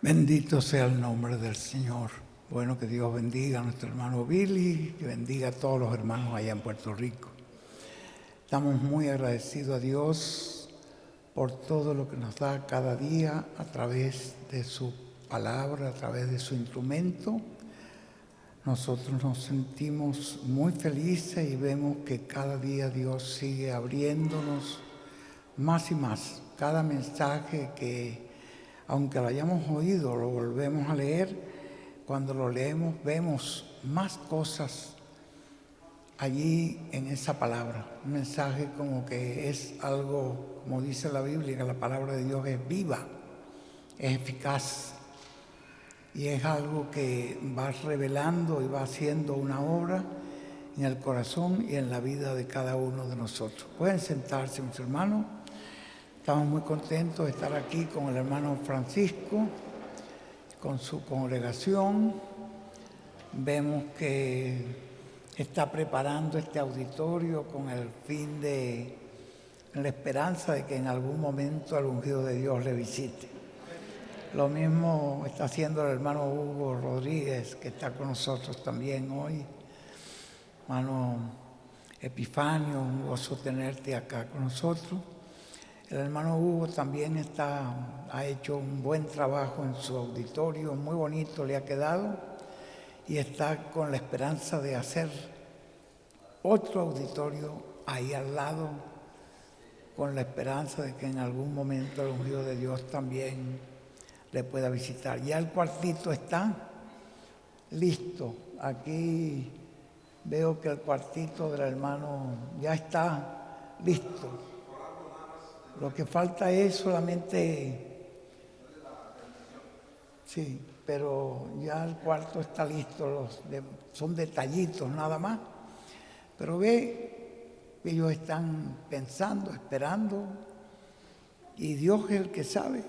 Bendito sea el nombre del Señor. Bueno, que Dios bendiga a nuestro hermano Billy, que bendiga a todos los hermanos allá en Puerto Rico. Estamos muy agradecidos a Dios por todo lo que nos da cada día a través de su palabra, a través de su instrumento. Nosotros nos sentimos muy felices y vemos que cada día Dios sigue abriéndonos más y más. Cada mensaje que, aunque lo hayamos oído, lo volvemos a leer, cuando lo leemos vemos más cosas allí en esa palabra. Un mensaje como que es algo, como dice la Biblia, que la palabra de Dios es viva, es eficaz y es algo que va revelando y va haciendo una obra en el corazón y en la vida de cada uno de nosotros. Pueden sentarse, mis hermanos. Estamos muy contentos de estar aquí con el hermano Francisco, con su congregación. Vemos que está preparando este auditorio con el fin de, la esperanza de que en algún momento el ungido de Dios le visite. Lo mismo está haciendo el hermano Hugo Rodríguez, que está con nosotros también hoy. Hermano Epifanio, un gozo tenerte acá con nosotros. El hermano Hugo también ha hecho un buen trabajo en su auditorio, muy bonito le ha quedado, y está con la esperanza de hacer otro auditorio ahí al lado, con la esperanza de que en algún momento el ungido de Dios también le pueda visitar. Ya el cuartito está listo. Aquí veo que el cuartito del hermano ya está listo. Lo que falta es solamente, sí, pero ya el cuarto está listo, son detallitos nada más. Pero ve, ellos están pensando, esperando, y Dios es el que sabe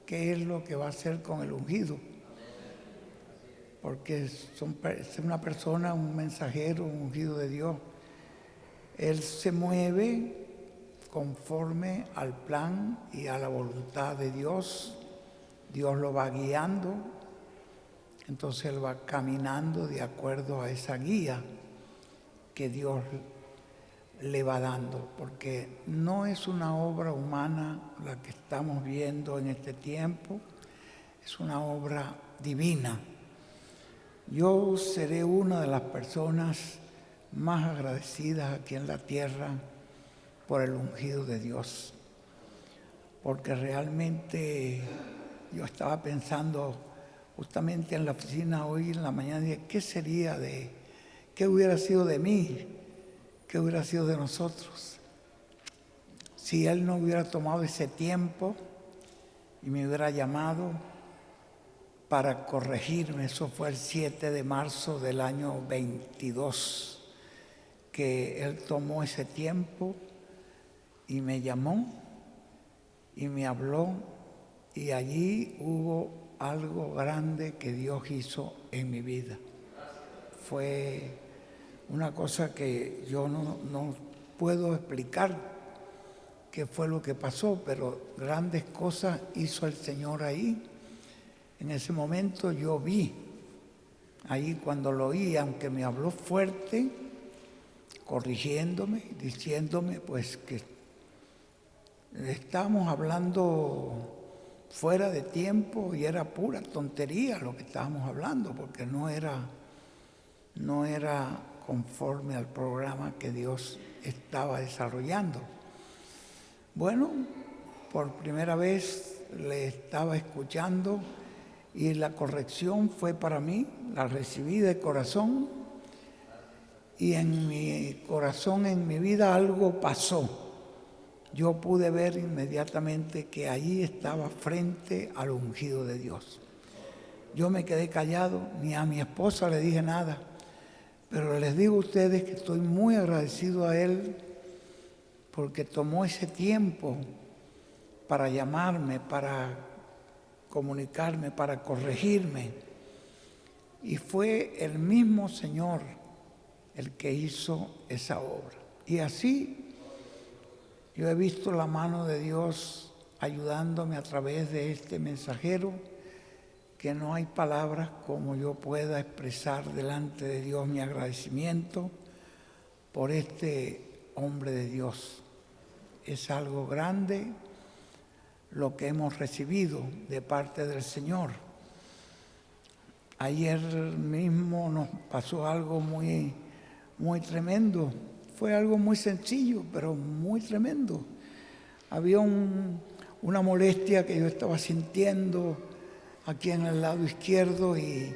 qué es lo que va a hacer con el ungido. Porque es una persona, un mensajero, un ungido de Dios. Él se mueve conforme al plan y a la voluntad de Dios. Dios lo va guiando, entonces él va caminando de acuerdo a esa guía que Dios le va dando, porque no es una obra humana la que estamos viendo en este tiempo, es una obra divina. Yo seré una de las personas más agradecidas aquí en la tierra por el ungido de Dios, porque realmente yo estaba pensando justamente en la oficina hoy en la mañana, de qué hubiera sido de mí, qué hubiera sido de nosotros, si él no hubiera tomado ese tiempo y me hubiera llamado para corregirme. Eso fue el 7 de marzo del año 22, que él tomó ese tiempo y me llamó y me habló, y allí hubo algo grande que Dios hizo en mi vida. Fue una cosa que yo no puedo explicar qué fue lo que pasó, pero grandes cosas hizo el Señor ahí. En ese momento yo vi, ahí cuando lo oí, aunque me habló fuerte, corrigiéndome, diciéndome pues que estábamos hablando fuera de tiempo y era pura tontería lo que estábamos hablando, porque no era conforme al programa que Dios estaba desarrollando. Bueno, por primera vez le estaba escuchando y la corrección fue para mí, la recibí de corazón, y en mi corazón, en mi vida algo pasó. Yo pude ver inmediatamente que allí estaba frente al ungido de Dios. Yo me quedé callado, ni a mi esposa le dije nada, pero les digo a ustedes que estoy muy agradecido a él porque tomó ese tiempo para llamarme, para comunicarme, para corregirme. Y fue el mismo Señor el que hizo esa obra. Y así yo he visto la mano de Dios ayudándome a través de este mensajero que no hay palabras como yo pueda expresar delante de Dios mi agradecimiento por este hombre de Dios. Es algo grande lo que hemos recibido de parte del Señor. Ayer mismo nos pasó algo muy tremendo. Fue algo muy sencillo, pero muy tremendo. Había una molestia que yo estaba sintiendo aquí en el lado izquierdo y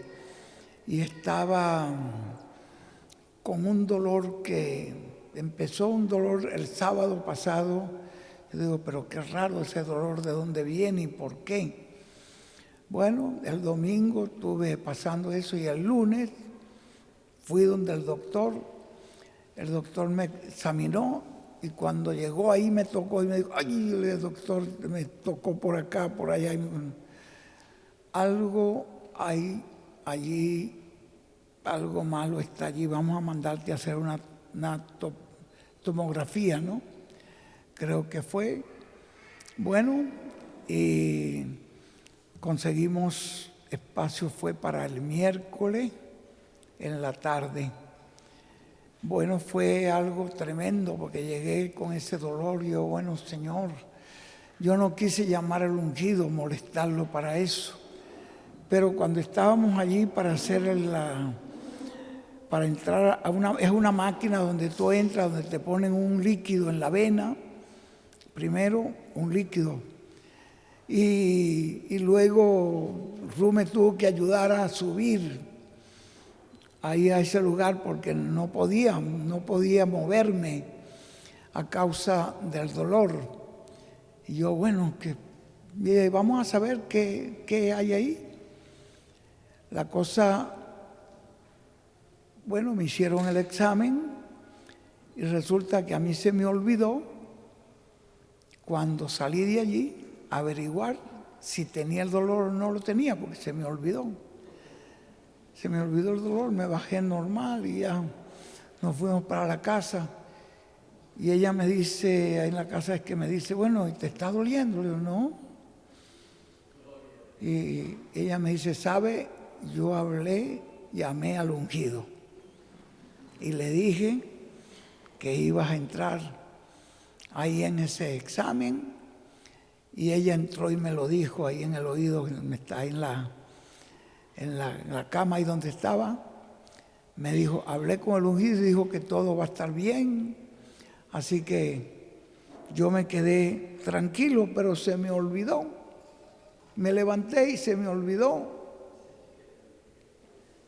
estaba con un dolor que empezó un dolor el sábado pasado. Yo digo, pero qué raro ese dolor, ¿de dónde viene y por qué? Bueno, el domingo estuve pasando eso y el lunes fui donde el doctor me examinó y cuando llegó ahí me tocó y me dijo, ay, doctor, me tocó por acá, por allá. Algo hay allí, algo malo está allí, vamos a mandarte a hacer una tomografía, ¿no? Creo que fue. Bueno, y conseguimos espacio, fue para el miércoles en la tarde. Bueno, fue algo tremendo porque llegué con ese dolor y yo, bueno, Señor, yo no quise llamar al ungido, molestarlo para eso. Pero cuando estábamos allí para hacer para entrar es una máquina donde tú entras, donde te ponen un líquido en la vena, primero un líquido, y luego Ru me tuvo que ayudar a subir ahí a ese lugar porque no podía moverme a causa del dolor. Y yo, bueno, vamos a saber qué hay ahí. La cosa, bueno, me hicieron el examen y resulta que a mí se me olvidó, cuando salí de allí, averiguar si tenía el dolor o no lo tenía, porque se me olvidó. Se me olvidó el dolor, me bajé normal y ya nos fuimos para la casa. Y ella me dice, ahí en la casa es que me dice, bueno, ¿te está doliendo? Le digo, no. Y ella me dice, ¿sabe? Yo llamé al ungido y le dije que ibas a entrar ahí en ese examen y ella entró y me lo dijo ahí en el oído, está ahí en la cama ahí donde estaba. Me dijo, hablé con el ungido y dijo que todo va a estar bien. Así que yo me quedé tranquilo, pero se me olvidó. Me levanté y se me olvidó.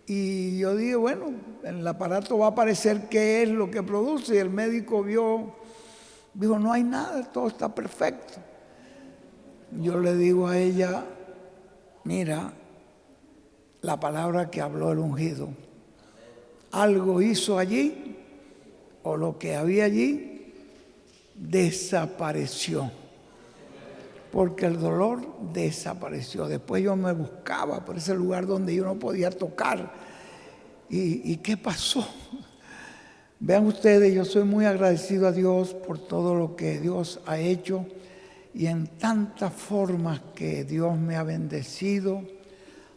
Y yo dije, bueno, en el aparato va a aparecer qué es lo que produce. Y el médico dijo, no hay nada, todo está perfecto. Yo le digo a ella, mira, la palabra que habló el ungido, algo hizo allí, o lo que había allí desapareció. Porque el dolor desapareció. Después yo me buscaba por ese lugar donde yo no podía tocar. ¿Y qué pasó? Vean ustedes, yo soy muy agradecido a Dios por todo lo que Dios ha hecho y en tantas formas que Dios me ha bendecido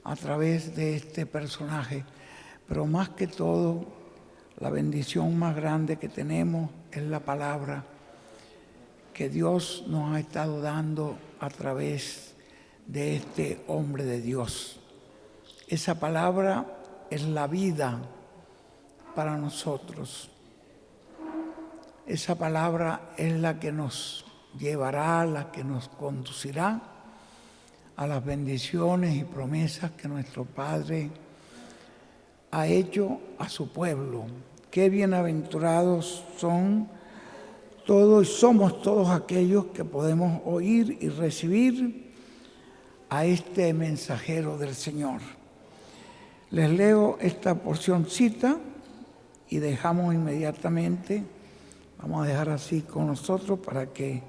a través de este personaje. Pero más que todo, la bendición más grande que tenemos es la palabra que Dios nos ha estado dando a través de este hombre de Dios. Esa palabra es la vida para nosotros. Esa palabra es la que nos llevará, la que nos conducirá a las bendiciones y promesas que nuestro Padre ha hecho a su pueblo. Qué bienaventurados somos todos aquellos que podemos oír y recibir a este mensajero del Señor. Les leo esta porcioncita y dejamos inmediatamente, vamos a dejar así con nosotros para que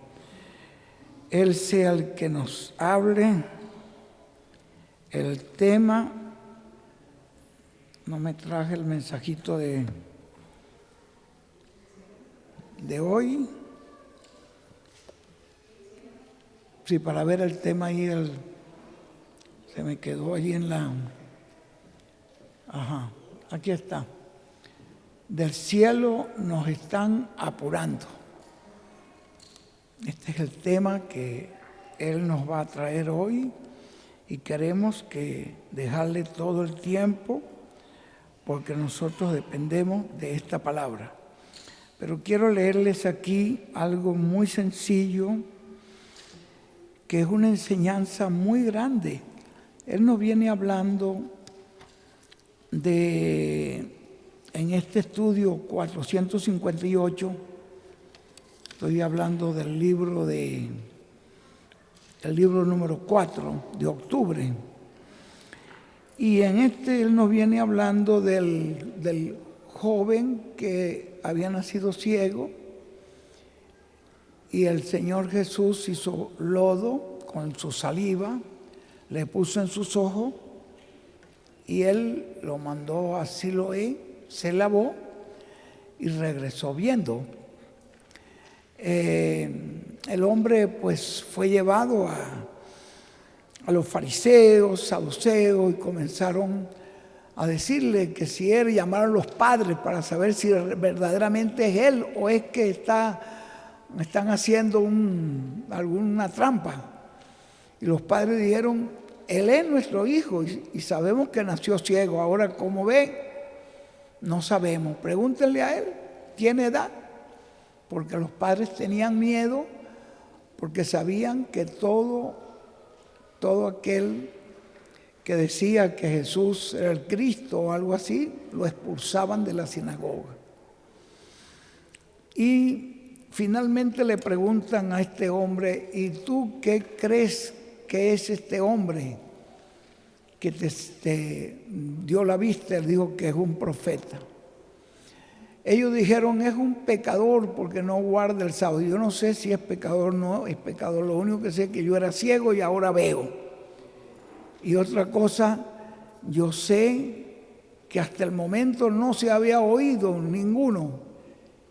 Él sea el que nos hable. El tema, no me traje el mensajito de hoy. Sí, para ver el tema ahí, Se me quedó allí en la... Ajá, aquí está. Del cielo nos están apurando. Este es el tema que Él nos va a traer hoy y queremos que dejarle todo el tiempo porque nosotros dependemos de esta palabra. Pero quiero leerles aquí algo muy sencillo que es una enseñanza muy grande. Él nos viene hablando en este estudio 458, estoy hablando del libro número 4 de octubre. Y en este él nos viene hablando del joven que había nacido ciego y el Señor Jesús hizo lodo con su saliva, le puso en sus ojos y él lo mandó a Siloé, se lavó y regresó viendo. El hombre pues fue llevado a los fariseos, saduceos y comenzaron a decirle que si él, llamaron a los padres para saber si verdaderamente es él o es que están haciendo alguna trampa. Y los padres dijeron, él es nuestro hijo y sabemos que nació ciego. Ahora, ¿cómo ve? No sabemos. Pregúntenle a él, ¿tiene edad? Porque los padres tenían miedo, porque sabían que todo aquel que decía que Jesús era el Cristo o algo así, lo expulsaban de la sinagoga. Y finalmente le preguntan a este hombre, ¿y tú qué crees que es este hombre que te dio la vista? Él dijo que es un profeta. Ellos dijeron, es un pecador porque no guarda el sábado. Yo no sé si es pecador o no es pecador. Lo único que sé es que yo era ciego y ahora veo. Y otra cosa, yo sé que hasta el momento no se había oído ninguno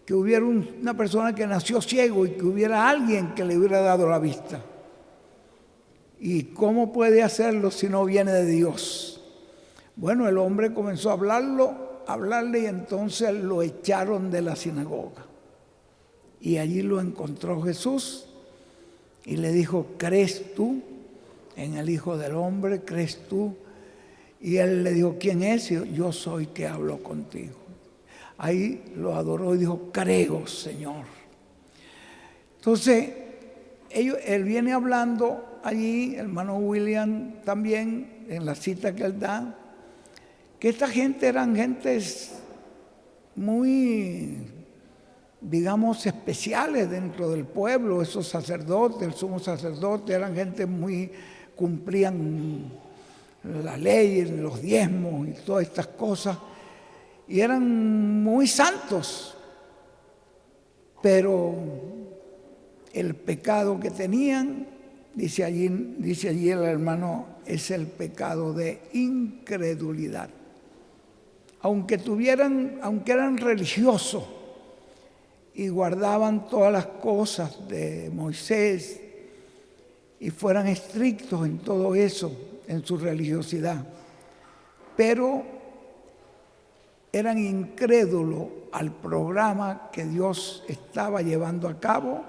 que hubiera una persona que nació ciego y que hubiera alguien que le hubiera dado la vista. ¿Y cómo puede hacerlo si no viene de Dios? Bueno, el hombre comenzó a hablarle y entonces lo echaron de la sinagoga. Y allí lo encontró Jesús y le dijo, ¿crees tú en el Hijo del Hombre? ¿Crees tú? Y él le dijo, ¿quién es? Y yo soy que hablo contigo. Ahí lo adoró y dijo, creo, Señor. Entonces, él viene hablando allí, el hermano William también, en la cita que él da, que esta gente eran gentes muy, digamos, especiales dentro del pueblo. Esos sacerdotes, el sumo sacerdote, eran gente muy, cumplían la ley, los diezmos y todas estas cosas, y eran muy santos, pero el pecado que tenían, dice allí el hermano, es el pecado de incredulidad. Aunque eran religiosos y guardaban todas las cosas de Moisés y fueran estrictos en todo eso, en su religiosidad, pero eran incrédulos al programa que Dios estaba llevando a cabo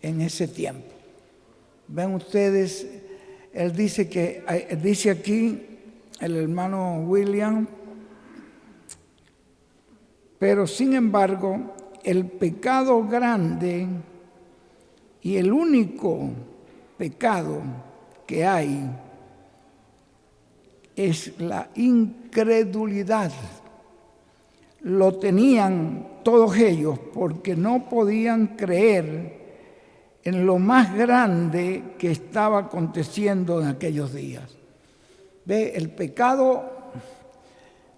en ese tiempo. Ven ustedes, él dice aquí el hermano William, pero sin embargo, el pecado grande y el único pecado que hay es la incredulidad. Lo tenían todos ellos porque no podían creer en lo más grande que estaba aconteciendo en aquellos días. Ve, el pecado,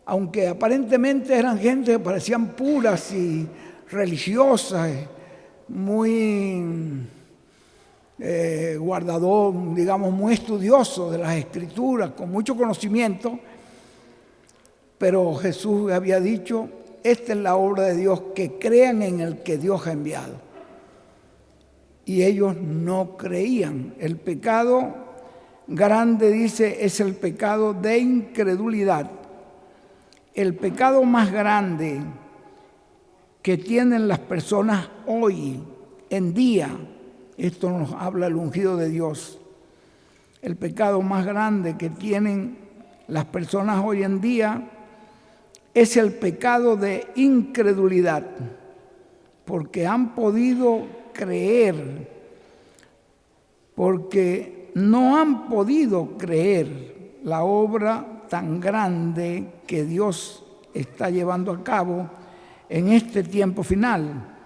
aunque aparentemente eran gente que parecían puras y religiosas, muy guardador, digamos, muy estudioso de las Escrituras, con mucho conocimiento, pero Jesús había dicho, esta es la obra de Dios, que crean en el que Dios ha enviado. Y ellos no creían. El pecado grande, dice, es el pecado de incredulidad. El pecado más grande que tienen las personas hoy en día, esto nos habla el ungido de Dios, el pecado más grande que tienen las personas hoy en día es el pecado de incredulidad, porque han podido creer, porque no han podido creer la obra tan grande que Dios está llevando a cabo en este tiempo final.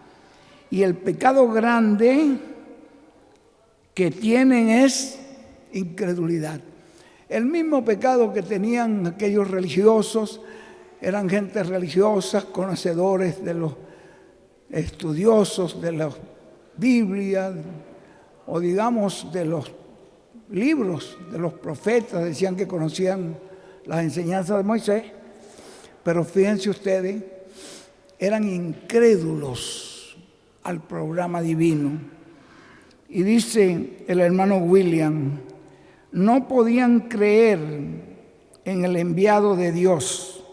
Y el pecado grande que tienen es incredulidad. El mismo pecado que tenían aquellos religiosos, eran gente religiosa, conocedores de los estudiosos de la Biblia, o digamos de los libros de los profetas, decían que conocían las enseñanzas de Moisés, pero fíjense ustedes, eran incrédulos al programa divino. Y dice el hermano William, no podían creer en el enviado de Dios.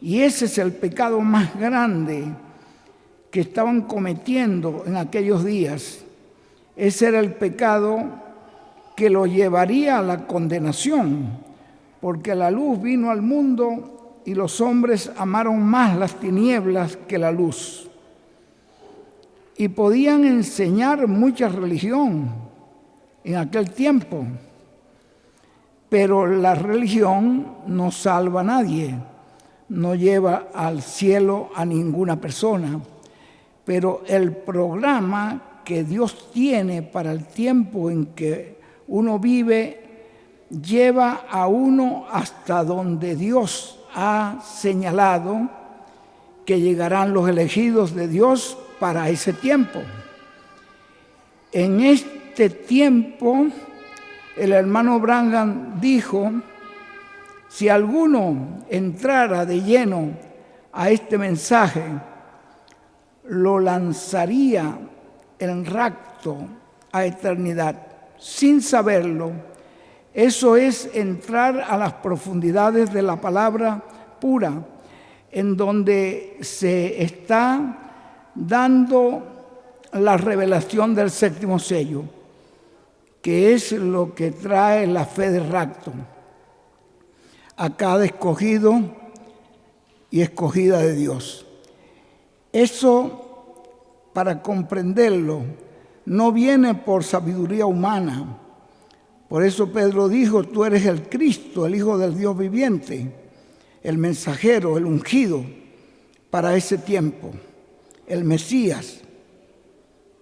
Y ese es el pecado más grande que estaban cometiendo en aquellos días. Ese era el pecado que lo llevaría a la condenación, porque la luz vino al mundo y los hombres amaron más las tinieblas que la luz. Y podían enseñar mucha religión en aquel tiempo, pero la religión no salva a nadie, no lleva al cielo a ninguna persona. Pero el programa que Dios tiene para el tiempo en que uno vive lleva a uno hasta donde Dios ha señalado que llegarán los elegidos de Dios para ese tiempo. En este tiempo, el hermano Branham dijo, si alguno entrara de lleno a este mensaje, lo lanzaría en rapto a eternidad, sin saberlo. Eso es entrar a las profundidades de la palabra pura, en donde se está dando la revelación del séptimo sello, que es lo que trae la fe de rapto a cada escogido y escogida de Dios. Eso, para comprenderlo, no viene por sabiduría humana. Por eso Pedro dijo, tú eres el Cristo, el Hijo del Dios viviente, el mensajero, el ungido para ese tiempo, el Mesías.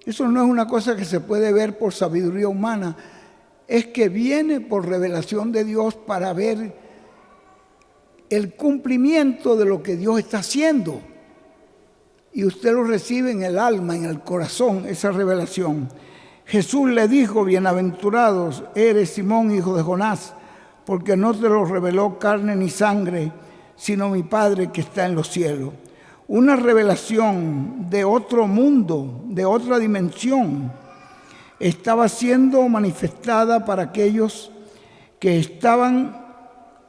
Eso no es una cosa que se puede ver por sabiduría humana, es que viene por revelación de Dios para ver el cumplimiento de lo que Dios está haciendo. Y usted lo recibe en el alma, en el corazón, esa revelación. Jesús le dijo, bienaventurados eres Simón, hijo de Jonás, porque no te lo reveló carne ni sangre, sino mi Padre que está en los cielos. Una revelación de otro mundo, de otra dimensión, estaba siendo manifestada para aquellos que estaban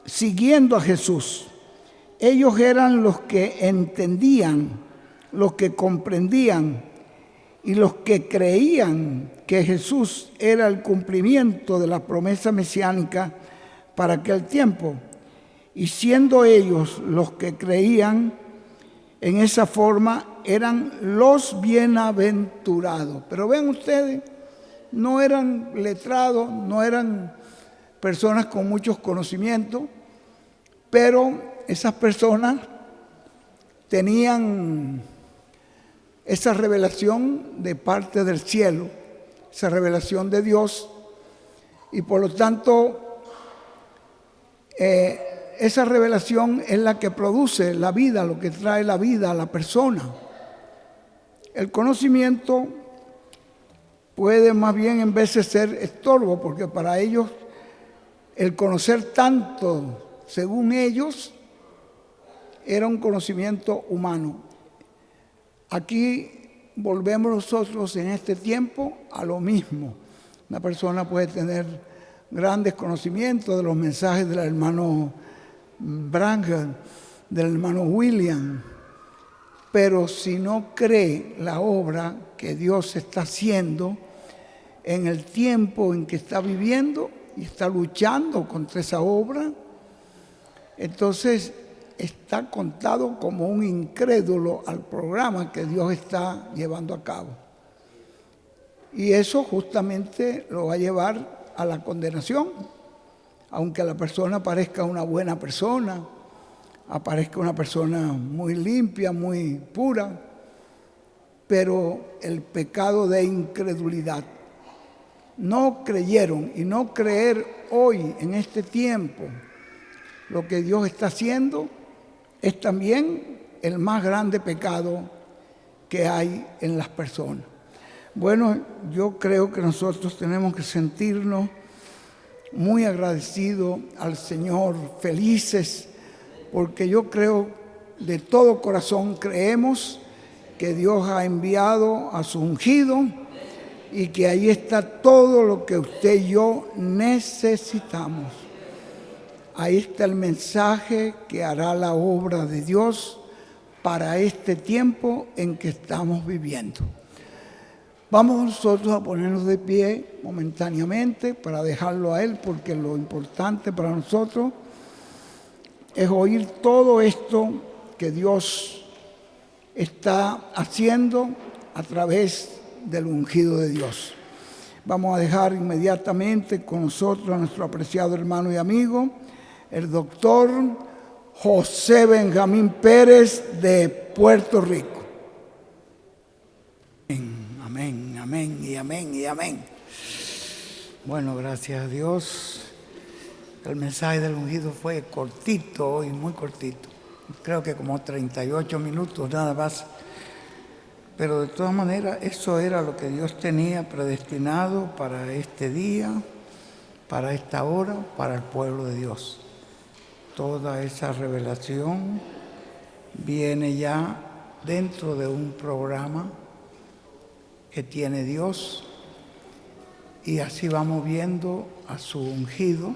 siguiendo a Jesús. Ellos eran los que entendían, los que comprendían y los que creían que Jesús era el cumplimiento de la promesa mesiánica para aquel tiempo. Y siendo ellos los que creían en esa forma, eran los bienaventurados. Pero ven ustedes, no eran letrados, no eran personas con muchos conocimientos, pero esas personas tenían esa revelación de parte del cielo, esa revelación de Dios, y por lo tanto esa revelación es la que produce la vida, lo que trae la vida a la persona. El conocimiento puede más bien en veces ser estorbo, porque para ellos el conocer tanto, según ellos, era un conocimiento humano. Aquí volvemos nosotros en este tiempo a lo mismo. Una persona puede tener grandes conocimientos de los mensajes del hermano Branham, del hermano William, pero si no cree la obra que Dios está haciendo en el tiempo en que está viviendo y está luchando contra esa obra, entonces está contado como un incrédulo al programa que Dios está llevando a cabo. Y eso justamente lo va a llevar a la condenación, aunque la persona parezca una buena persona, aparezca una persona muy limpia, muy pura, pero el pecado de incredulidad. No creyeron, y no creer hoy en este tiempo lo que Dios está haciendo es también el más grande pecado que hay en las personas. Bueno, yo creo que nosotros tenemos que sentirnos muy agradecidos al Señor, felices, porque yo creo, de todo corazón creemos que Dios ha enviado a su ungido y que ahí está todo lo que usted y yo necesitamos. Ahí está el mensaje que hará la obra de Dios para este tiempo en que estamos viviendo. Vamos nosotros a ponernos de pie momentáneamente para dejarlo a Él, porque lo importante para nosotros es oír todo esto que Dios está haciendo a través del ungido de Dios. Vamos a dejar inmediatamente con nosotros a nuestro apreciado hermano y amigo, el doctor José Benjamín Pérez de Puerto Rico. Amén, amén y amén y amén. Bueno, gracias a Dios. El mensaje del ungido fue cortito hoy, muy cortito. Creo que como 38 minutos nada más. Pero de todas maneras, eso era lo que Dios tenía predestinado para este día, para esta hora, para el pueblo de Dios. Toda esa revelación viene ya dentro de un programa que tiene Dios, y así vamos viendo a su ungido,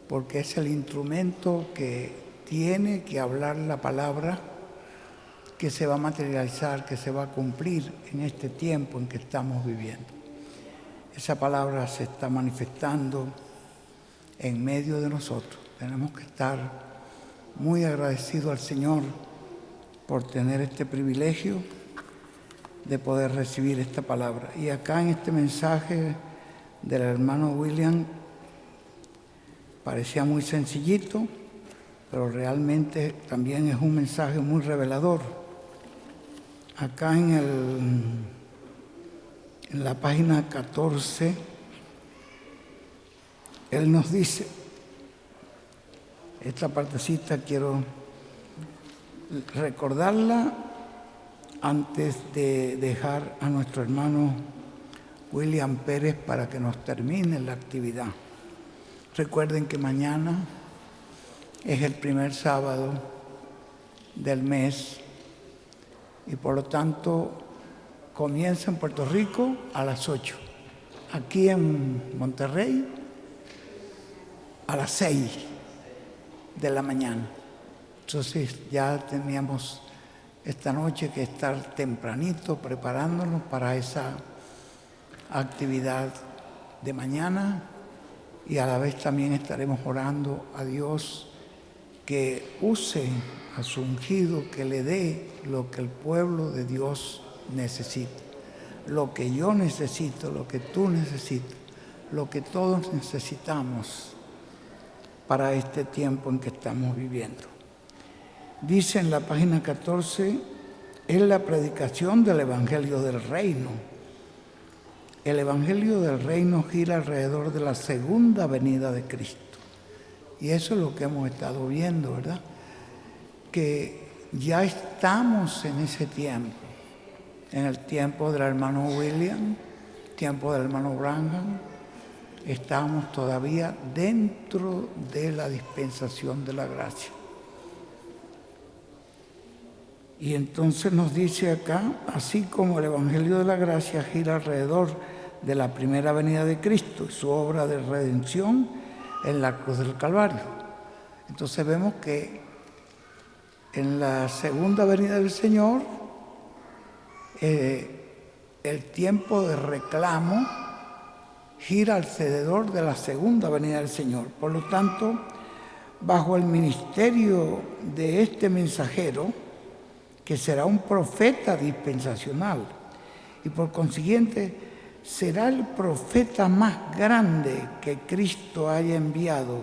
porque es el instrumento que tiene que hablar la palabra que se va a materializar, que se va a cumplir en este tiempo en que estamos viviendo. Esa palabra se está manifestando en medio de nosotros. Tenemos que estar muy agradecidos al Señor por tener este privilegio de poder recibir esta palabra. Y acá en este mensaje del hermano William parecía muy sencillito, pero realmente también es un mensaje muy revelador. Acá en la página 14, él nos dice, esta partecita quiero recordarla antes de dejar a nuestro hermano William Pérez para que nos termine la actividad. Recuerden que mañana es el primer sábado del mes y por lo tanto comienza en Puerto Rico a las 8. Aquí en Monterrey a las 6 de la mañana. Entonces ya teníamos esta noche que estar tempranito preparándonos para esa actividad de mañana, y a la vez también estaremos orando a Dios que use a su ungido, que le dé lo que el pueblo de Dios necesita, lo que yo necesito, lo que tú necesitas, lo que todos necesitamos para este tiempo en que estamos viviendo. Dice en la página 14, es la predicación del Evangelio del Reino. El Evangelio del Reino gira alrededor de la segunda venida de Cristo. Y eso es lo que hemos estado viendo, ¿verdad? Que ya estamos en ese tiempo, en el tiempo del hermano William, tiempo del hermano Branham. Estamos todavía dentro de la dispensación de la gracia. Y entonces nos dice acá, así como el Evangelio de la Gracia gira alrededor de la primera venida de Cristo y su obra de redención en la cruz del Calvario. Entonces vemos que en la segunda venida del Señor, el tiempo de reclamo gira alrededor de la segunda venida del Señor. Por lo tanto, bajo el ministerio de este mensajero, que será un profeta dispensacional y por consiguiente será el profeta más grande que Cristo haya enviado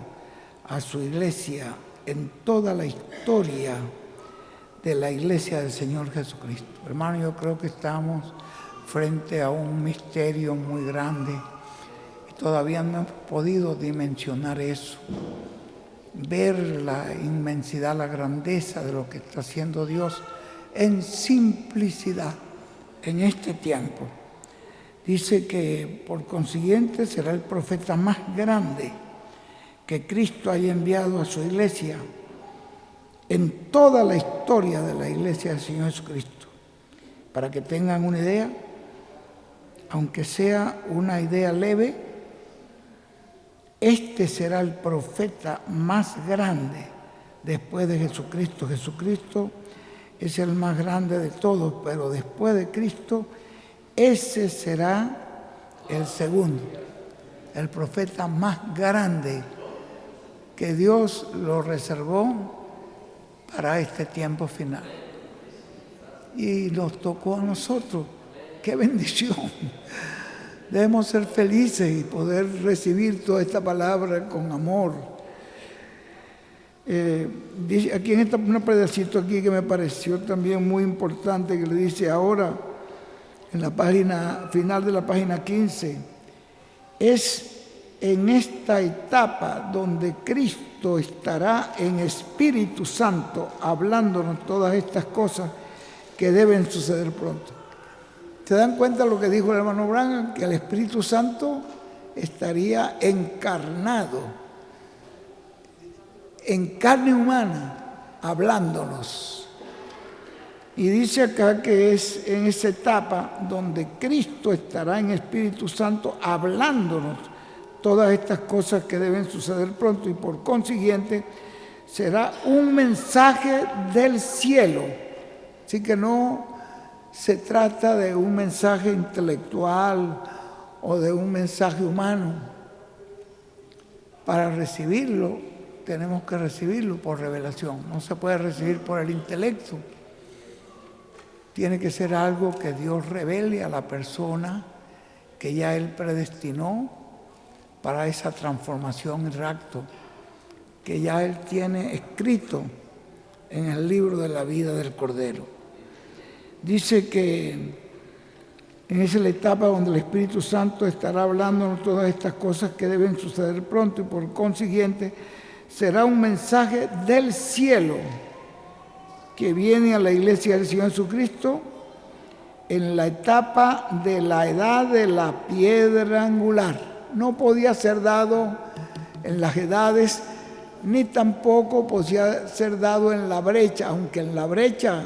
a su iglesia en toda la historia de la iglesia del Señor Jesucristo. Hermano, yo creo que estamos frente a un misterio muy grande y todavía no hemos podido dimensionar eso, ver la inmensidad, la grandeza de lo que está haciendo Dios en simplicidad en este tiempo. Dice que por consiguiente será el profeta más grande que Cristo haya enviado a su iglesia en toda la historia de la iglesia del Señor Jesucristo. Para que tengan una idea, aunque sea una idea leve, este será el profeta más grande después de Jesucristo. Jesucristo es el más grande de todos, pero después de Cristo, ese será el segundo, el profeta más grande que Dios lo reservó para este tiempo final. Y nos tocó a nosotros. ¡Qué bendición! Debemos ser felices y poder recibir toda esta palabra con amor. Dice aquí en un pedacito aquí que me pareció también muy importante, que le dice ahora en la página final de la página 15, es en esta etapa donde Cristo estará en Espíritu Santo hablándonos todas estas cosas que deben suceder pronto. ¿Se dan cuenta lo que dijo el hermano Branham? Que el Espíritu Santo estaría encarnado en carne humana, hablándonos. Y dice acá que es en esa etapa donde Cristo estará en Espíritu Santo hablándonos todas estas cosas que deben suceder pronto y por consiguiente será un mensaje del cielo. Así que no se trata de un mensaje intelectual o de un mensaje humano. Para recibirlo tenemos que recibirlo por revelación, no se puede recibir por el intelecto. Tiene que ser algo que Dios revele a la persona que ya Él predestinó para esa transformación y rapto, que ya Él tiene escrito en el libro de la vida del Cordero. Dice que en esa es la etapa donde el Espíritu Santo estará hablándonos todas estas cosas que deben suceder pronto y por consiguiente será un mensaje del cielo que viene a la iglesia del Señor Jesucristo en la etapa de la edad de la piedra angular. No podía ser dado en las edades, ni tampoco podía ser dado en la brecha, aunque en la brecha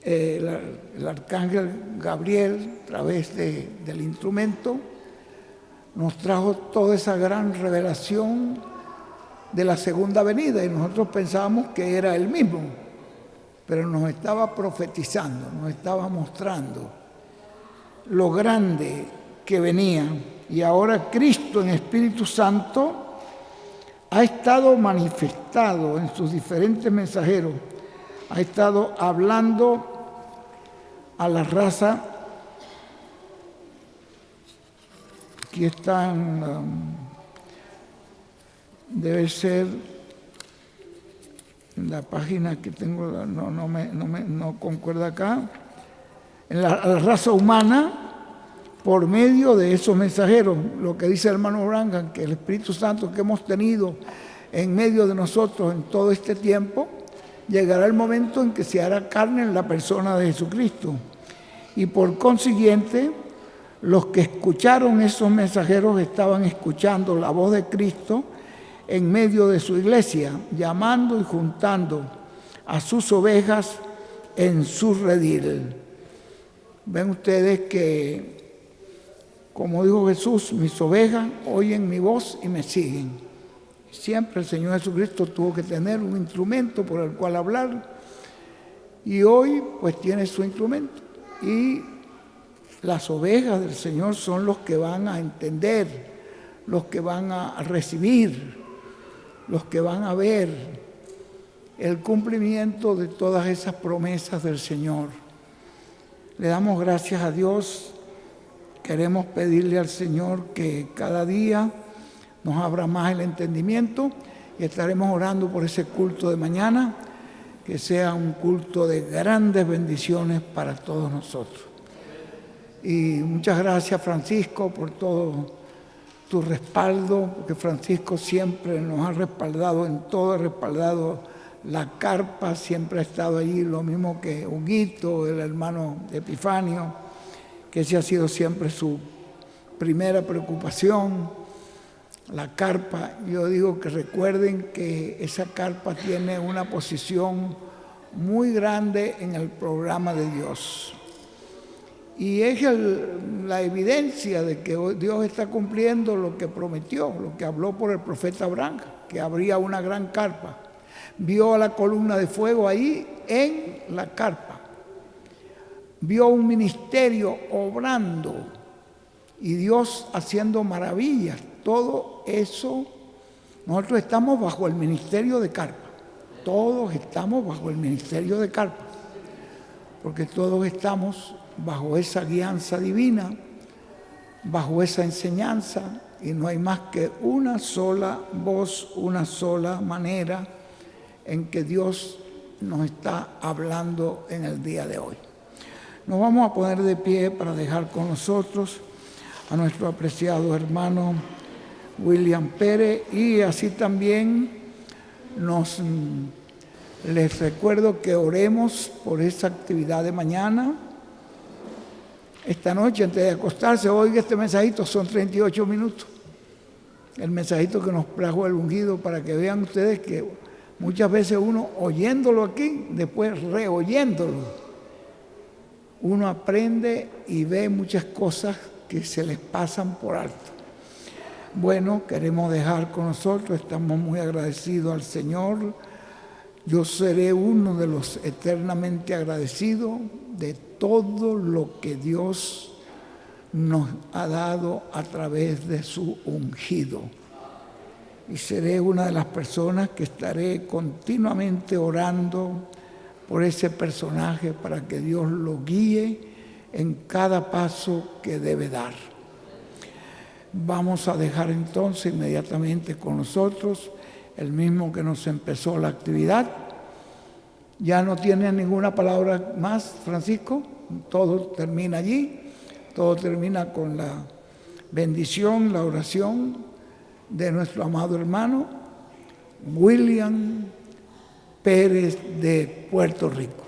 el arcángel Gabriel, a través del instrumento, nos trajo toda esa gran revelación de la segunda venida y nosotros pensábamos que era el mismo, pero nos estaba profetizando, nos estaba mostrando lo grande que venía. Y ahora Cristo en Espíritu Santo ha estado manifestado en sus diferentes mensajeros, ha estado hablando a la raza. Aquí están, debe ser en la página que tengo, no concuerda acá, en la raza humana por medio de esos mensajeros. Lo que dice el hermano Branham, que el Espíritu Santo que hemos tenido en medio de nosotros en todo este tiempo, llegará el momento en que se hará carne en la persona de Jesucristo. Y por consiguiente, los que escucharon esos mensajeros estaban escuchando la voz de Cristo en medio de su iglesia, llamando y juntando a sus ovejas en su redil. Ven ustedes que Como dijo Jesús, mis ovejas oyen mi voz y me siguen. Siempre el Señor Jesucristo tuvo que tener un instrumento por el cual hablar, y hoy pues tiene su instrumento. Y las ovejas del Señor son los que van a entender, los que van a recibir, los que van a ver el cumplimiento de todas esas promesas del Señor. Le damos gracias a Dios. Queremos pedirle al Señor que cada día nos abra más el entendimiento, y estaremos orando por ese culto de mañana, que sea un culto de grandes bendiciones para todos nosotros. Y muchas gracias, Francisco, por todo tu respaldo, porque Francisco siempre nos ha respaldado en todo, ha respaldado la carpa, siempre ha estado allí, lo mismo que Huguito, el hermano Epifanio, que ese ha sido siempre su primera preocupación, la carpa. Yo digo que recuerden que esa carpa tiene una posición muy grande en el programa de Dios. Y es la evidencia de que Dios está cumpliendo lo que prometió, lo que habló por el profeta Abraham, que habría una gran carpa. Vio a la columna de fuego ahí en la carpa. Vio un ministerio obrando y Dios haciendo maravillas. Todo eso, nosotros estamos bajo el ministerio de carpa. Todos estamos bajo el ministerio de carpa, porque todos estamos bajo esa guianza divina, bajo esa enseñanza, y no hay más que una sola voz, una sola manera en que Dios nos está hablando en el día de hoy. Nos vamos a poner de pie para dejar con nosotros a nuestro apreciado hermano William Pérez, y así también les recuerdo que oremos por esa actividad de mañana. Esta noche, antes de acostarse, oiga este mensajito, son 38 minutos. El mensajito que nos trajo el ungido, para que vean ustedes que muchas veces uno oyéndolo aquí, después reoyéndolo, uno aprende y ve muchas cosas que se les pasan por alto. Bueno, queremos dejar con nosotros, estamos muy agradecidos al Señor. Yo seré uno de los eternamente agradecidos de todo lo que Dios nos ha dado a través de su ungido. Y seré una de las personas que estaré continuamente orando por ese personaje para que Dios lo guíe en cada paso que debe dar. Vamos a dejar entonces inmediatamente con nosotros el mismo que nos empezó la actividad. Ya no tiene ninguna palabra más, Francisco. Todo termina allí. Todo termina con la bendición, la oración de nuestro amado hermano William Pérez de Puerto Rico.